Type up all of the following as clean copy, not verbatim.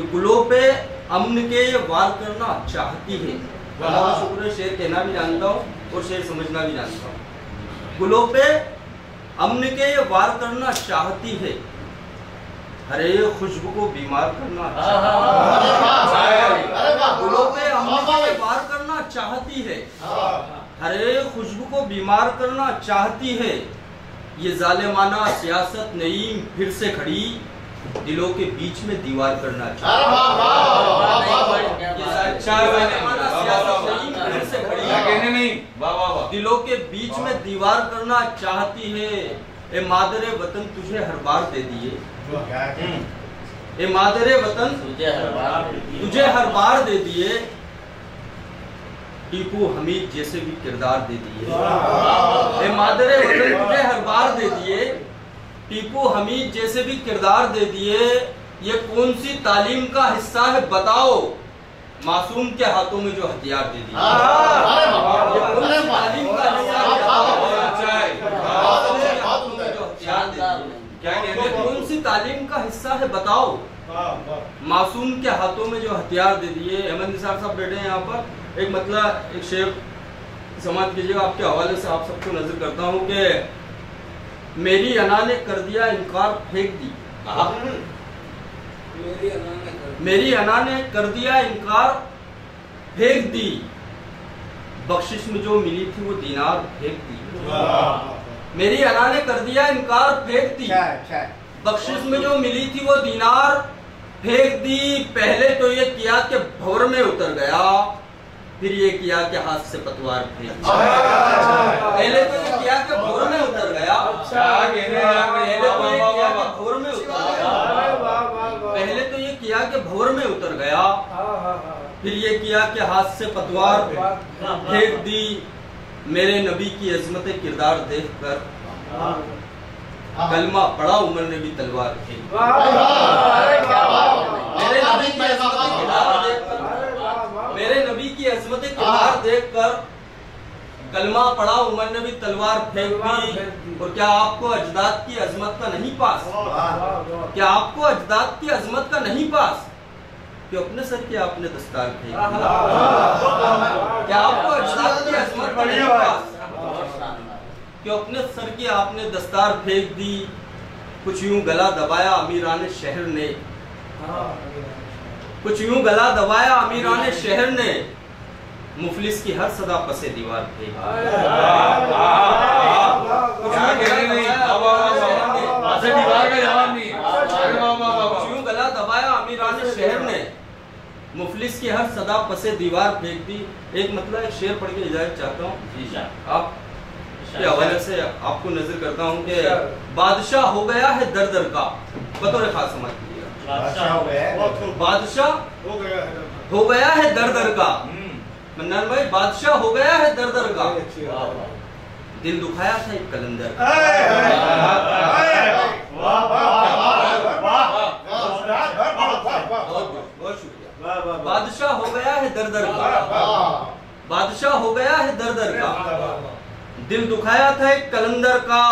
कि गुलों पे अमन के ये वार करना चाहती है। अल्लाह का शुक्र है, शेर कहना भी जानता हूँ और शेर समझना भी जानता हूँ। गुलों पे अमन के ये वार करना चाहती है, हरे खुशबू को बीमार करना गुलों पे अमन के ये वार करना चाहती है, हरे खुशबू को बीमार करना चाहती है। ये जालिमाना सियासत नईम फिर से खड़ी, दिलों के बीच में दीवार करना चाहती है, दिलों के बीच में दीवार करना चाहती है। ए मादरे वतन तुझे हर बार दे दिए, ए मादरे वतन तुझे हर बार दे दिए, टीपू हमीद जैसे भी किरदार दे दिए। ए मादरे वतन तुझे हर बार दे दिए, टीपू हमीद जैसे भी किरदार दे दिए। ये कौन सी तालीम का हिस्सा है बताओ, मासूम के हाथों में जो हथियार दे दिए। ये कौन सी तालीम का हिस्सा है कौन सी तालीम का हिस्सा है बताओ, मासूम के हाथों में जो हथियार दे दिए। अहमद निसार साहब बैठे हैं यहाँ पर, एक मतलब एक शेर समाप्त कीजिएगा आपके हवाले से। आप सबको नजर करता हूँ कि मेरी अना ने कर दिया इनकार फेंक दी, मेरी अना ने कर दिया इनकार फेंक दी, बख्शिश में जो मिली थी वो दीनार फेंक दी। मेरी अना ने कर दिया इनकार फेंक दी, बख्शिश में जो मिली थी वो दीनार फेंक दी। पहले तो ये किया कि भंवर में उतर गया, फिर ये किया कि हाथ से पतवार फेंक दी। पहले तो ये किया कि भंवर में उतर गया, पहले तो ये किया कि भंवर में उतर गया, फिर ये किया कि हाथ से पतवार फेंक दी। मेरे नबी की अजमत किरदार देखकर कलमा पढ़ा उमर ने भी तलवार फेंकी। मेरे नबी की अजमत किरदार देखकर, मेरे नबी की अजमत किरदार देखकर कलमा पढ़ा उमर ने भी तलवार फेंक दी। और क्या आपको अजदाद की अजमत का नहीं पास, क्या आपको अजदाद की अजमत का नहीं पास कि अपने सर की आपने दस्तार फेंक दी। क्या आपको अजदाद की अजमत का नहीं पास कि अपने सर की आपने दस्तार फेंक दी। कुछ यूं गला दबाया अमीरान शहर ने, कुछ यूं गला दबाया अमीरान शहर ने, मुफलिस की हर सदा पसे दीवार फेंक यूं गला दबाया अमीरान शहर ने, मुफलिस की हर सदा पसे दीवार फेंक दी। एक मतलब एक शेर पढ़ के इजाजत चाहता हूँ आप के हवाले से। आपको नजर करता हूँ कि बादशाह हो गया है दर दर का, बतौर खास समझ लीजिएगा, बादशाह हो गया है दर दर का। मन्नान भाई, बादशाह हो गया है दर दर का, दिल दुखाया था एक कलंदर। बहुत शुक्रिया। बादशाह हो गया है दर दर का, बादशाह हो गया है दर दर का, दिल दुखाया था एक कलंदर का।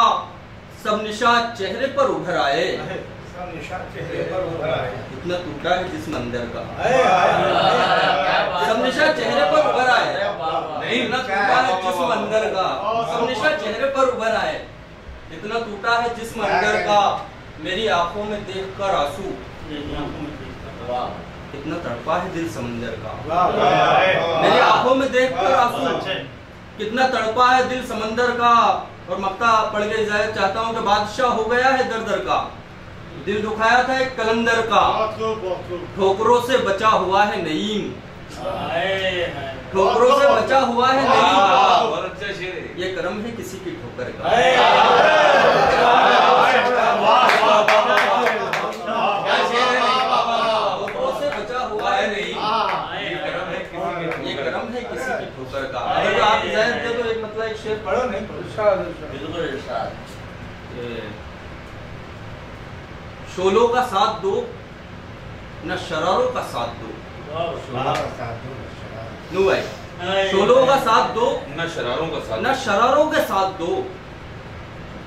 सब निशान चेहरे पर उभर आए, इतना टूटा है जिस्म अंदर का। सब निशान चेहरे पर उभर आए, इतना टूटा है जिस्म अंदर का। सब निशान चेहरे पर उभर आए, इतना टूटा है जिस्म अंदर का। मेरी आंखों में देखकर आंसू, इतना तड़पा है दिल समंदर का। मेरी आंखों में देखकर आंसू, कितना तड़पा है दिल समंदर का। और मक्ता पढ़ के इजाजत चाहता हूँ कि बादशाह हो गया है दर दर का, दिल दुखाया था एक कलंदर का। ठोकरों से बचा हुआ है नईम, ठोकरों से बचा हुआ है नईम, ये करम है किसी की ठोकर का। ठोकरों से बचा हुआ है नईम, ये करम है किसी की ठोकर का। अगर आप इजाजत दे तो एक मतलब एक शेर पढ़ो। नहीं बिल्कुल इरशाद। शोलों का साथ दो न शरारों का साथ दो, नो भाई, शोलों का साथ दो न शरारों का साथ, न शरारों के साथ दो,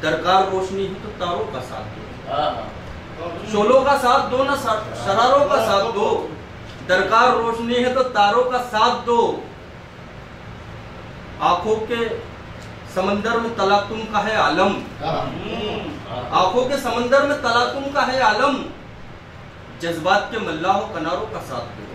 दरकार रोशनी ही तो तारों का साथ दो। शोलों का साथ दो ना शरारों का साथ दो, दरकार रोशनी है तो तारों का साथ दो। आंखों के समंदर में तला तुम का है आलम, आंखों के समंदर में तला तुम का है आलम, जज्बात के मल्लाहों किनारों का साथ दो।